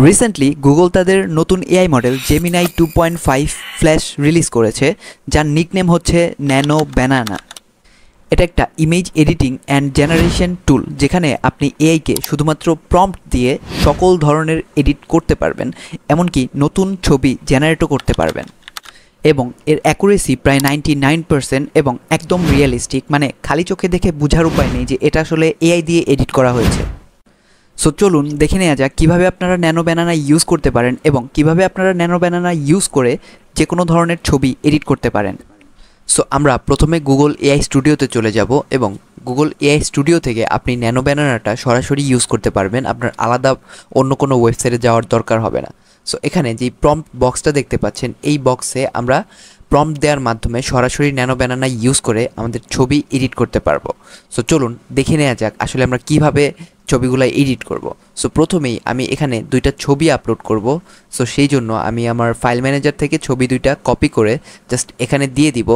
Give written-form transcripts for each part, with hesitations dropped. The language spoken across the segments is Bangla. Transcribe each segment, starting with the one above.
রিসেন্টলি গুগল তাদের নতুন AI model Gemini 2.5 flash release করেছে, যার নিকনেম হচ্ছে ন্যানো ব্যানানা। এটা একটা ইমেজ এডিটিং অ্যান্ড জেনারেশন টুল, যেখানে আপনি এআইকে শুধুমাত্র প্রম্পট দিয়ে সকল ধরনের এডিট করতে পারবেন, এমনকি নতুন ছবি জেনারেটও করতে পারবেন। এবং এর অ্যাকুরেসি প্রায় 99% এবং একদম রিয়েলিস্টিক, মানে খালি চোখে দেখে বোঝার উপায় নেই যে এটা আসলে এআই দিয়ে এডিট করা হয়েছে। সো চলুন দেখে নেওয়া যাক কীভাবে আপনারা ন্যানো ব্যানানা ইউজ করতে পারেন এবং কিভাবে আপনারা ন্যানো ব্যানানা ইউজ করে যে কোনো ধরনের ছবি এডিট করতে পারেন। সো আমরা প্রথমে গুগল এআই স্টুডিওতে চলে যাব এবং গুগল এআই স্টুডিও থেকে আপনি ন্যানো ব্যানানাটা সরাসরি ইউজ করতে পারবেন, আপনার আলাদা অন্য কোনো ওয়েবসাইটে যাওয়ার দরকার হবে না। সো এখানে যেই প্রম্পট বক্সটা দেখতে পাচ্ছেন, এই বক্সে আমরা প্রম্পট দেওয়ার মাধ্যমে সরাসরি ন্যানো ব্যানানা ইউজ করে আমাদের ছবি এডিট করতে পারবো। সো চলুন দেখে নেওয়া যাক আসলে আমরা কিভাবে ছবিগুলো এডিট করব। সো প্রথমেই আমি এখানে দুইটা ছবি আপলোড করব। সো সেই জন্য আমি আমার ফাইল ম্যানেজার থেকে ছবি দুইটা কপি করে জাস্ট এখানে দিয়ে দিব।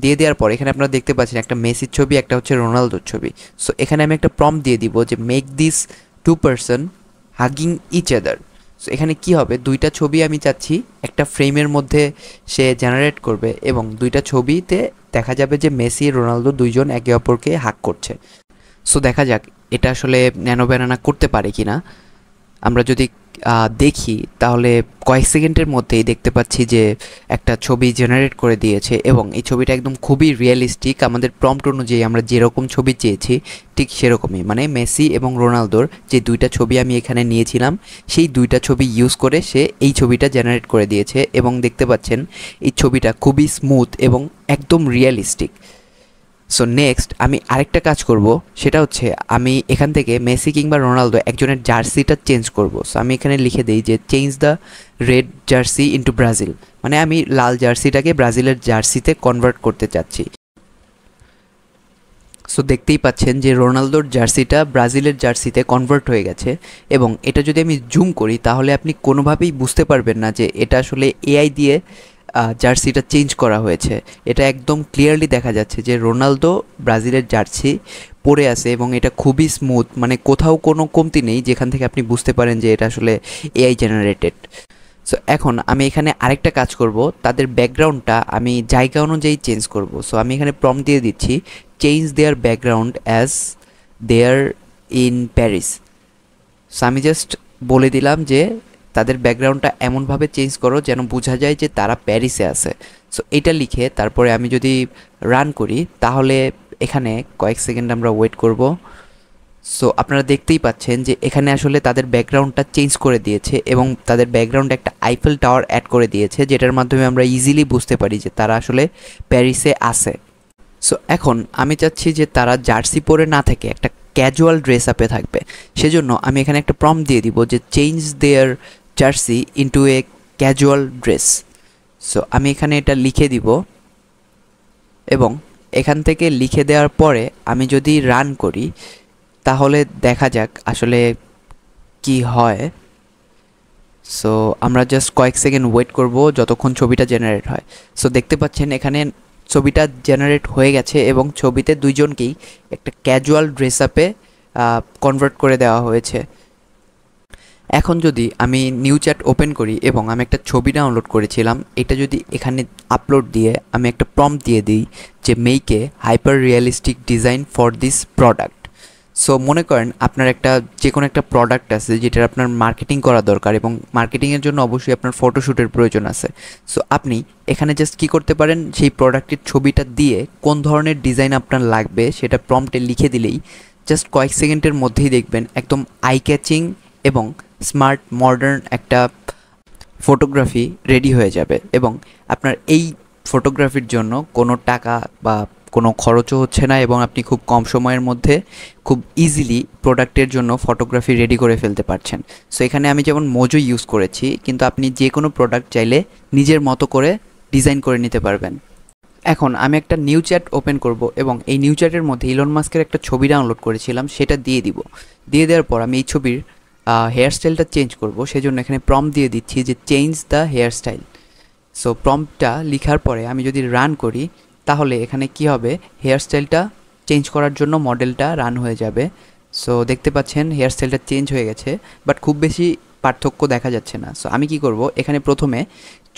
দিয়ে দেওয়ার পর এখানে আপনারা দেখতে পাচ্ছেন একটা মেসির ছবি, একটা হচ্ছে রোনালদোর ছবি। সো এখানে আমি একটা প্রম্পট দিয়ে দিব যে make this 2 person hugging each other. So এখানে কি হবে, দুইটা ছবি আমি চাচ্ছি একটা ফ্রেমের মধ্যে সে জেনারেট করবে এবং দুইটা ছবিতে দেখা যাবে যে মেসি রোনালদো দুইজন একে অপরকে হাগ করছে। সো দেখা যাক এটা আসলে ন্যানো ব্যানানা করতে পারে কি না। আমরা যদি দেখি তাহলে কয়েক সেকেন্ডের মধ্যেই দেখতে পাচ্ছি যে একটা ছবি জেনারেট করে দিয়েছে এবং এই ছবিটা একদম খুবই রিয়েলিস্টিক। আমাদের প্রম্পট অনুযায়ী আমরা যেরকম ছবি চেয়েছি ঠিক সেরকমই, মানে মেসি এবং রোনালদোর যে দুইটা ছবি আমি এখানে নিয়েছিলাম সেই দুইটা ছবি ইউজ করে সে এই ছবিটা জেনারেট করে দিয়েছে এবং দেখতে পাচ্ছেন এই ছবিটা খুবই স্মুথ এবং একদম রিয়েলিস্টিক। সো নেক্সট আমি আরেকটা কাজ করব, সেটা হচ্ছে আমি এখান থেকে মেসি কিংবা রোনালদো একজনের জার্সিটা চেঞ্জ করব। সো আমি এখানে লিখে দিই যে change the red jersey into Brazil, মানে আমি লাল জার্সিটাকে ব্রাজিলের জার্সিতে কনভার্ট করতে চাচ্ছি। সো দেখতেই পাচ্ছেন যে রোনালদোর জার্সিটা ব্রাজিলের জার্সিতে কনভার্ট হয়ে গেছে এবং এটা যদি আমি জুম করি তাহলে আপনি কোনোভাবেই বুঝতে পারবেন না যে এটা আসলে এআই দিয়ে জার্সিটা চেঞ্জ করা হয়েছে। এটা একদম ক্লিয়ারলি দেখা যাচ্ছে যে রোনালদো ব্রাজিলের জার্সি পরে আছে এবং এটা খুবই স্মুথ, মানে কোথাও কোনো কমতি নেই যেখান থেকে আপনি বুঝতে পারেন যে এটা আসলে এআই জেনারেটেড। সো এখন আমি এখানে আরেকটা কাজ করব, তাদের ব্যাকগ্রাউন্ডটা আমি জায়গা অনুযায়ী চেঞ্জ করব। সো আমি এখানে প্রম্পট দিয়ে দিচ্ছি change their background as there in Paris. So আমি জাস্ট বলে দিলাম যে তাদের ব্যাকগ্রাউন্ডটা এমনভাবে চেঞ্জ করো যেন বোঝা যায় যে তারা প্যারিসে আছে। সো এটা লিখে তারপরে আমি যদি রান করি তাহলে এখানে কয়েক সেকেন্ড আমরা ওয়েট করব। সো আপনারা দেখতেই পাচ্ছেন যে এখানে আসলে তাদের ব্যাকগ্রাউন্ডটা চেঞ্জ করে দিয়েছে এবং তাদের ব্যাকগ্রাউন্ডে একটা আইফেল টাওয়ার অ্যাড করে দিয়েছে, যেটার মাধ্যমে আমরা ইজিলি বুঝতে পারি যে তারা আসলে প্যারিসে আছে। সো এখন আমি চাচ্ছি যে তারা জার্সি পরে না থেকে একটা ক্যাজুয়াল ড্রেস আপে থাকবে, সেজন্য আমি এখানে একটা প্রম্পট দিয়ে দিব যে change there jersey into a casual dress. So আমি এখানে এটা লিখে দিব এবং এখান থেকে লিখে দেওয়ার পরে আমি যদি রান করি তাহলে দেখা যাক আসলে কি হয়। সো আমরা জাস্ট কয়েক সেকেন্ড ওয়েট করব যতক্ষণ ছবিটা জেনারেট হয়। সো দেখতে পাচ্ছেন এখানে ছবিটা জেনারেট হয়ে গেছে এবং ছবিতে দুইজনকেই একটা ক্যাজুয়াল ড্রেস আপে কনভার্ট করে দেওয়া হয়েছে। এখন যদি আমি নিউ চ্যাট ওপেন করি এবং আমি একটা ছবি ডাউনলোড করেছিলাম, এটা যদি এখানে আপলোড দিয়ে আমি একটা প্রম্পট দিয়ে দিই যে make a hyper realistic design for this product. So মনে করেন আপনার একটা যে কোনো একটা প্রোডাক্ট আছে যেটার আপনার মার্কেটিং করা দরকার এবং মার্কেটিংয়ের জন্য অবশ্যই আপনার ফটোশ্যুটের প্রয়োজন আছে। সো আপনি এখানে জাস্ট কী করতে পারেন, সেই প্রোডাক্টের ছবিটা দিয়ে কোন ধরনের ডিজাইন আপনার লাগবে সেটা প্রম্পটে লিখে দিলেই জাস্ট কয়েক সেকেন্ডের মধ্যেই দেখবেন একদম আই ক্যাচিং এবং স্মার্ট মডার্ন একটা ফটোগ্রাফি রেডি হয়ে যাবে এবং আপনার এই ফটোগ্রাফির জন্য কোনো টাকা বা কোনো খরচও হচ্ছে না এবং আপনি খুব কম সময়ের মধ্যে খুব ইজিলি প্রোডাক্টের জন্য ফটোগ্রাফি রেডি করে ফেলতে পারছেন। সো এখানে আমি যেমন মোজো ইউজ করেছি, কিন্তু আপনি যে কোনো প্রোডাক্ট চাইলে নিজের মতো করে ডিজাইন করে নিতে পারবেন। এখন আমি একটা নিউ চ্যাট ওপেন করব এবং এই নিউ চ্যাটের মধ্যে ইলন মাস্কের একটা ছবি ডাউনলোড করেছিলাম, সেটা দিয়ে দিব। দিয়ে দেওয়ার পর আমি এই ছবির হেয়ার স্টাইলটা চেঞ্জ করব, সেজন্য এখানে প্রম্পট দিয়ে দিচ্ছি যে change the hair style. So প্রম্পটটা লেখার পরে আমি যদি রান করি তাহলে এখানে কি হবে, হেয়ার স্টাইলটা চেঞ্জ করার জন্য মডেলটা রান হয়ে যাবে। সো দেখতে পাচ্ছেন হেয়ার স্টাইলটা চেঞ্জ হয়ে গেছে, বাট খুব বেশি পার্থক্য দেখা যাচ্ছে না। সো আমি কি করব, এখানে প্রথমে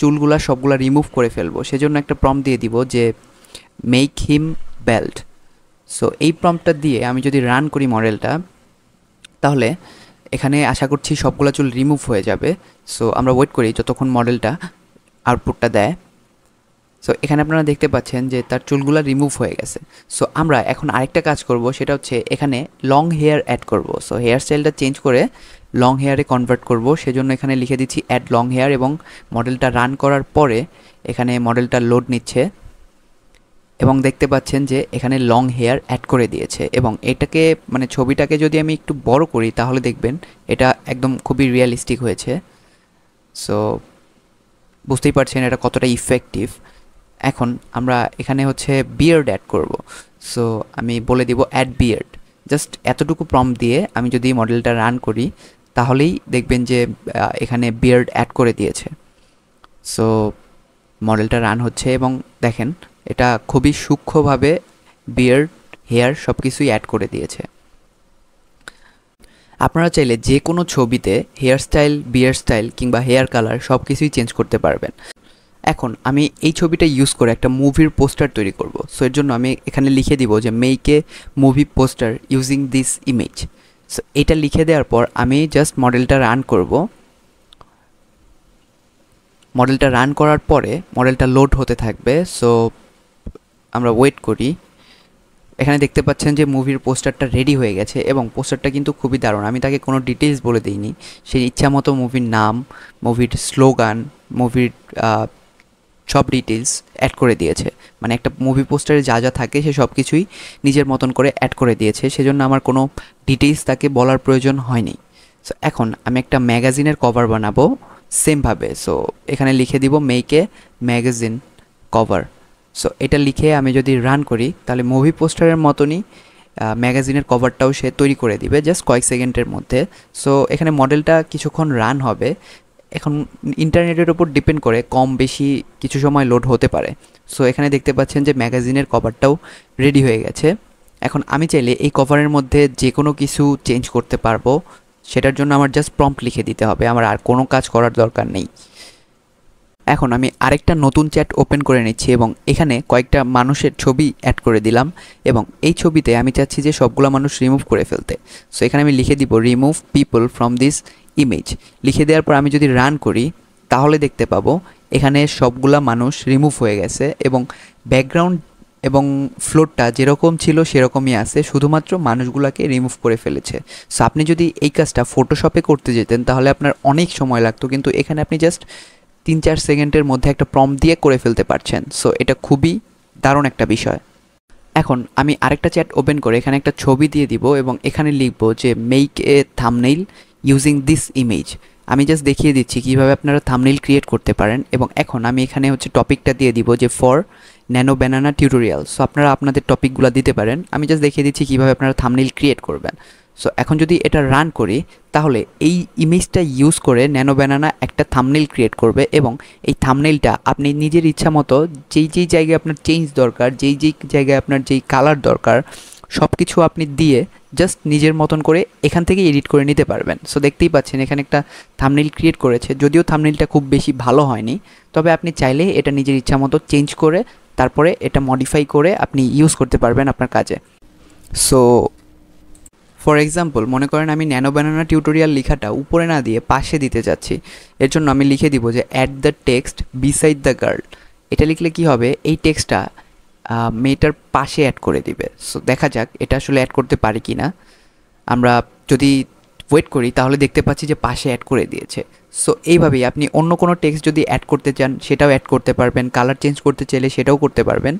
চুলগুলা সবগুলা রিমুভ করে ফেলবো। সেজন্য একটা প্রম্পট দিয়ে দিব যে মেক হিম বেল্ট। সো এই প্রম্পটটা দিয়ে আমি যদি রান করি মডেলটা, তাহলে এখানে আশা করছি সবগুলা চুল রিমুভ হয়ে যাবে। সো আমরা ওয়েট করি যতক্ষণ মডেলটা আউটপুটটা দেয়। সো এখানে আপনারা দেখতে পাচ্ছেন যে তার চুলগুলো রিমুভ হয়ে গেছে। সো আমরা এখন আরেকটা কাজ করব, সেটা হচ্ছে এখানে লং হেয়ার অ্যাড করব। সো হেয়ার স্টাইলটা চেঞ্জ করে লং হেয়ারে কনভার্ট করব। সেজন্য এখানে লিখে দিচ্ছি অ্যাড লং হেয়ার, এবং মডেলটা রান করার পরে এখানে মডেলটা লোড নিচ্ছে এবং দেখতে পাচ্ছেন যে এখানে লং হেয়ার অ্যাড করে দিয়েছে। এবং এটাকে মানে ছবিটাকে যদি আমি একটু বড় করি তাহলে দেখবেন এটা একদম খুবই রিয়েলিস্টিক হয়েছে। সো বুঝতেই পারছেন এটা কতটা ইফেক্টিভ। এখন আমরা এখানে হচ্ছে বিয়ার্ড অ্যাড করব। সো আমি বলে দিব অ্যাড বিয়ার্ড। জাস্ট এতটুকু প্রম্পট দিয়ে আমি যদি মডেলটা রান করি তাহলেই দেখবেন যে এখানে বিয়ার্ড অ্যাড করে দিয়েছে। সো মডেলটা রান হচ্ছে এবং দেখেন এটা খুবই সূক্ষ্মভাবে বিয়ার্ড, হেয়ার সব কিছুই অ্যাড করে দিয়েছে। আপনারা চাইলে যে কোনো ছবিতে হেয়ার স্টাইল, বিয়ার্ড স্টাইল কিংবা হেয়ার কালার সব কিছুই চেঞ্জ করতে পারবেন। এখন আমি এই ছবিটা ইউজ করে একটা মুভির পোস্টার তৈরি করব। সো এর জন্য আমি এখানে লিখে দিব যে make a movie poster using this image. So এটা লিখে দেওয়ার পর আমি জাস্ট মডেলটা রান করব। মডেলটা রান করার পরে মডেলটা লোড হতে থাকবে। সো আমরা ওয়েট করি। এখানে দেখতে পাচ্ছেন যে মুভির পোস্টারটা রেডি হয়ে গেছে এবং পোস্টারটা কিন্তু খুবই দারুণ। আমি তাকে কোনো ডিটেলস বলে দিইনি, সেই ইচ্ছা মতো মুভির নাম, মুভির স্লোগান, মুভির সব ডিটেলস অ্যাড করে দিয়েছে। মানে একটা মুভি পোস্টারে যা যা থাকে সে সব কিছুই নিজের মতন করে অ্যাড করে দিয়েছে। সেজন্য আমার কোনো ডিটেলস তাকে বলার প্রয়োজন হয়নি। সো এখন আমি একটা ম্যাগাজিনের কভার বানাবো সেমভাবে। সো এখানে লিখে দিব make a magazine cover. So এটা লিখে আমি যদি রান করি তাহলে মুভি পোস্টারের মতনই ম্যাগাজিনের কভারটাও সে তৈরি করে দিবে জাস্ট কয়েক সেকেন্ডের মধ্যে। সো এখানে মডেলটা কিছুক্ষণ রান হবে। এখন ইন্টারনেটের উপর ডিপেন্ড করে কম বেশি কিছু সময় লোড হতে পারে। সো এখানে দেখতে পাচ্ছেন যে ম্যাগাজিনের কভারটাও রেডি হয়ে গেছে। এখন আমি চাইলে এই কভারের মধ্যে যে কোনো কিছু চেঞ্জ করতে পারবো। সেটার জন্য আমার জাস্ট প্রম্পট লিখে দিতে হবে, আমার আর কোনো কাজ করার দরকার নেই। এখন আমি আরেকটা নতুন চ্যাট ওপেন করে নিচ্ছি এবং এখানে কয়েকটা মানুষের ছবি অ্যাড করে দিলাম এবং এই ছবিতে আমি চাচ্ছি যে সবগুলো মানুষ রিমুভ করে ফেলতে। সো এখানে আমি লিখে দিব remove people from this image. লিখে দেওয়ার পর আমি যদি রান করি তাহলে দেখতে পাবো এখানে সবগুলা মানুষ রিমুভ হয়ে গেছে এবং ব্যাকগ্রাউন্ড এবং ফ্লোরটা যেরকম ছিল সেরকমই আছে, শুধুমাত্র মানুষগুলোকে রিমুভ করে ফেলেছে। সো আপনি যদি এই কাজটা ফটোশপে করতে যেতেন তাহলে আপনার অনেক সময় লাগতো, কিন্তু এখানে আপনি জাস্ট 3-4 সেকেন্ডের মধ্যে একটা প্রম্পট দিয়ে করে ফেলতে পারছেন। সো এটা খুবই দারুণ একটা বিষয়। এখন আমি আরেকটা চ্যাট ওপেন করে এখানে একটা ছবি দিয়ে দিব এবং এখানে লিখব যে make a thumbnail using this image. আমি জাস্ট দেখিয়ে দিচ্ছি কীভাবে আপনারা থাম্বনেইল ক্রিয়েট করতে পারেন। এবং এখন আমি এখানে হচ্ছে টপিকটা দিয়ে দিব যে for nano banana tutorial. So আপনারা আপনাদের টপিকগুলো দিতে পারেন। আমি জাস্ট দেখিয়ে দিচ্ছি কীভাবে আপনারা থাম্বনেইল ক্রিয়েট করবেন। সো এখন যদি এটা রান করি তাহলে এই ইমেজটা ইউজ করে ন্যানো ব্যানানা একটা থাম্বনেইল ক্রিয়েট করবে এবং এই থাম্বনেইলটা আপনি নিজের ইচ্ছা মতো যেই যেই জায়গায় আপনার চেঞ্জ দরকার, যেই যেই জায়গায় আপনার যেই কালার দরকার সব কিছু আপনি দিয়ে জাস্ট নিজের মতন করে এখান থেকে এডিট করে নিতে পারবেন। সো দেখতেই পাচ্ছেন এখানে একটা থাম্বনেইল ক্রিয়েট করেছে, যদিও থাম্বনেইলটা খুব বেশি ভালো হয়নি, তবে আপনি চাইলে এটা নিজের ইচ্ছা মতো চেঞ্জ করে তারপরে এটা মডিফাই করে আপনি ইউজ করতে পারবেন আপনার কাজে। সো ফর এক্সাম্পল মনে করেন আমি ন্যানো ব্যানানা টিউটোরিয়াল লেখাটা উপরে না দিয়ে পাশে দিতে যাচ্ছি। এর জন্য আমি লিখে দিব যে add the text beside the girl. এটা লিখলে কি হবে, এই টেক্সটটা মেয়েটার পাশে অ্যাড করে দিবে। সো দেখা যাক এটা আসলে অ্যাড করতে পারি কি না। আমরা যদি ওয়েট করি তাহলে দেখতে পাচ্ছি যে পাশে অ্যাড করে দিয়েছে। সো এইভাবেই আপনি অন্য কোনো টেক্সট যদি অ্যাড করতে চান সেটাও অ্যাড করতে পারবেন, কালার চেঞ্জ করতে চাইলে সেটাও করতে পারবেন,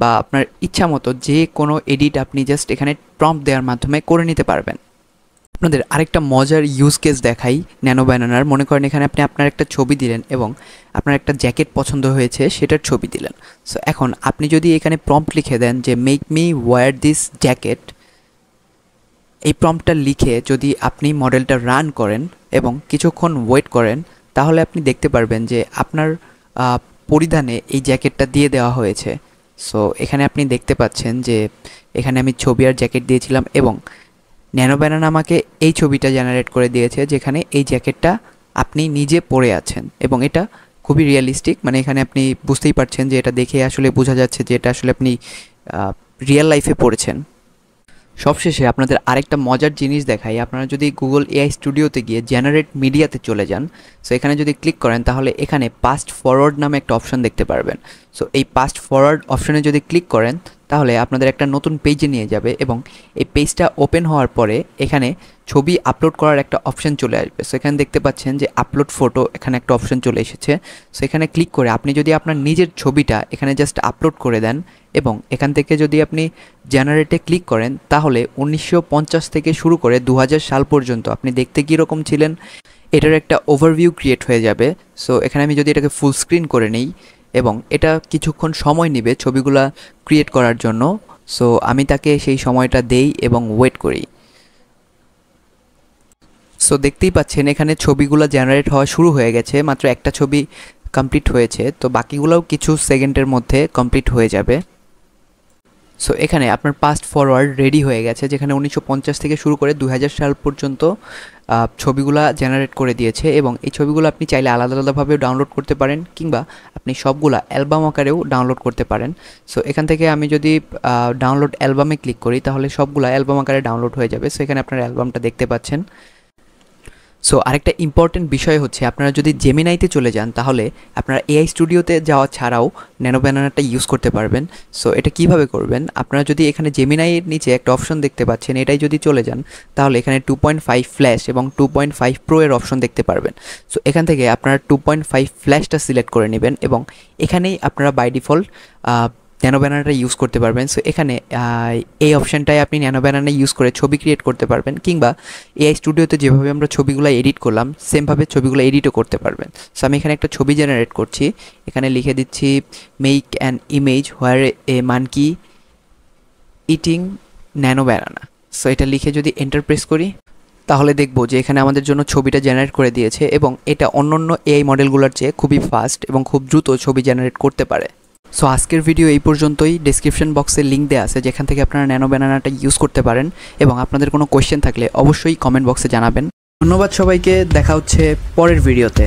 বা আপনার ইচ্ছা মতো যে কোনো এডিট আপনি জাস্ট এখানে প্রম্পট দেওয়ার মাধ্যমে করে নিতে পারবেন। আপনাদের আরেকটা মজার ইউজ কেস দেখাই ন্যানো ব্যানানার। মনে করেন এখানে আপনি আপনার একটা ছবি দিলেন এবং আপনার একটা জ্যাকেট পছন্দ হয়েছে সেটার ছবি দিলেন। সো এখন আপনি যদি এখানে প্রম্পট লিখে দেন যে make me wear this jacket, এই প্রম্পটটা লিখে যদি আপনি মডেলটা রান করেন এবং কিছুক্ষণ ওয়েট করেন তাহলে আপনি দেখতে পারবেন যে আপনার পরিধানে এই জ্যাকেটটা দিয়ে দেওয়া হয়েছে। সো এখানে আপনি দেখতে পাচ্ছেন যে এখানে আমি ছবি আর জ্যাকেট দিয়েছিলাম এবং ন্যানো ব্যানানা আমাকে এই ছবিটা জেনারেট করে দিয়েছে, যেখানে এই জ্যাকেটটা আপনি নিজে পরে আছেন এবং এটা খুবই রিয়েলিস্টিক। মানে এখানে আপনি বুঝতেই পারছেন যে এটা দেখে আসলে বোঝা যাচ্ছে যে এটা আসলে আপনি রিয়েল লাইফে পড়েছেন। সবশেষে আপনাদের আরেকটা মজার জিনিস দেখাই। আপনারা যদি গুগল এআই স্টুডিওতে গিয়ে জেনারেট মিডিয়াতে চলে যান, সো এখানে যদি ক্লিক করেন তাহলে এখানে পাস্ট ফরওয়ার্ড নামে একটা অপশন দেখতে পারবেন। সো এই পাস্ট ফরওয়ার্ড অপশনে যদি ক্লিক করেন তাহলে আপনাদের একটা নতুন পেজে নিয়ে যাবে এবং এই পেজটা ওপেন হওয়ার পরে এখানে ছবি আপলোড করার একটা অপশন চলে আসবে। সো এখানে দেখতে পাচ্ছেন যে আপলোড ফটো, এখানে একটা অপশন চলে এসেছে। সো এখানে ক্লিক করে আপনি যদি আপনার নিজের ছবিটা এখানে জাস্ট আপলোড করে দেন এবং এখান থেকে যদি আপনি জেনারেটে ক্লিক করেন তাহলে 1950 থেকে শুরু করে 2000 সাল পর্যন্ত আপনি দেখতে কীরকম ছিলেন এটার একটা ওভারভিউ ক্রিয়েট হয়ে যাবে। সো এখানে আমি যদি এটাকে ফুল স্ক্রিন করে নিই এবং এটা কিছুক্ষণ সময় নেবে ছবিগুলা ক্রিয়েট করার জন্য। সো আমি তাকে সেই সময়টা দেই এবং ওয়েট করি। সো দেখতেই পাচ্ছেন এখানে ছবিগুলো জেনারেট হওয়া শুরু হয়ে গেছে, মাত্র একটা ছবি কমপ্লিট হয়েছে, তো বাকিগুলোও কিছু সেকেন্ডের মধ্যে কমপ্লিট হয়ে যাবে। সো এখানে আপনার পাস্ট ফরওয়ার্ড রেডি হয়ে গেছে, যেখানে 1950 থেকে শুরু করে 2000 সাল পর্যন্ত ছবিগুলা জেনারেট করে দিয়েছে এবং এই ছবিগুলো আপনি চাইলে আলাদা আলাদাভাবেও ডাউনলোড করতে পারেন কিংবা আপনি সবগুলা অ্যালবাম আকারেও ডাউনলোড করতে পারেন। সো এখান থেকে আমি যদি ডাউনলোড অ্যালবামে ক্লিক করি তাহলে সবগুলা অ্যালবাম আকারে ডাউনলোড হয়ে যাবে। সো এখানে আপনার অ্যালবামটা দেখতে পাচ্ছেন। সো আরেকটা ইম্পর্টেন্ট বিষয় হচ্ছে, আপনারা যদি জেমিনাইতে চলে যান তাহলে আপনারা এআই স্টুডিওতে যাওয়া ছাড়াও ন্যানো ব্যানানাটা ইউজ করতে পারবেন। সো এটা কিভাবে করবেন, আপনারা যদি এখানে জেমিনাইয়ের নিচে একটা অপশন দেখতে পাচ্ছেন, এটাই যদি চলে যান তাহলে এখানে 2.5 ফ্ল্যাশ এবং 2.5 প্রো এর অপশন দেখতে পারবেন। সো এখান থেকে আপনারা 2.5 ফ্ল্যাশটা সিলেক্ট করে নেবেন এবং এখানেই আপনারা বাই ডিফল্ট ন্যানো ব্যানানাটা ইউজ করতে পারবেন। সো এখানে এই অপশানটায় আপনি ন্যানো ব্যানানা ইউজ করে ছবি ক্রিয়েট করতে পারবেন কিংবা এআই স্টুডিওতে যেভাবে আমরা ছবিগুলো এডিট করলাম সেমভাবে ছবিগুলো এডিটও করতে পারবেন। সো আমি এখানে একটা ছবি জেনারেট করছি, এখানে লিখে দিচ্ছি make an image where A monkey eating nano banana. So এটা লিখে যদি এন্টার প্রেস করি তাহলে দেখব যে এখানে আমাদের জন্য ছবিটা জেনারেট করে দিয়েছে এবং এটা অন্যান্য এআই মডেলগুলোর চেয়ে খুবই ফাস্ট এবং খুব দ্রুত ছবি জেনারেট করতে পারে। সো আজকের ভিডিও এই পর্যন্তই। ডেসক্রিপশন বক্সে লিঙ্ক দেওয়া আছে যেখান থেকে আপনারা ন্যানো ব্যানানাটা ইউজ করতে পারেন এবং আপনাদের কোনো কোয়েশ্চেন থাকলে অবশ্যই কমেন্ট বক্সে জানাবেন। ধন্যবাদ সবাইকে, দেখা হচ্ছে পরের ভিডিওতে।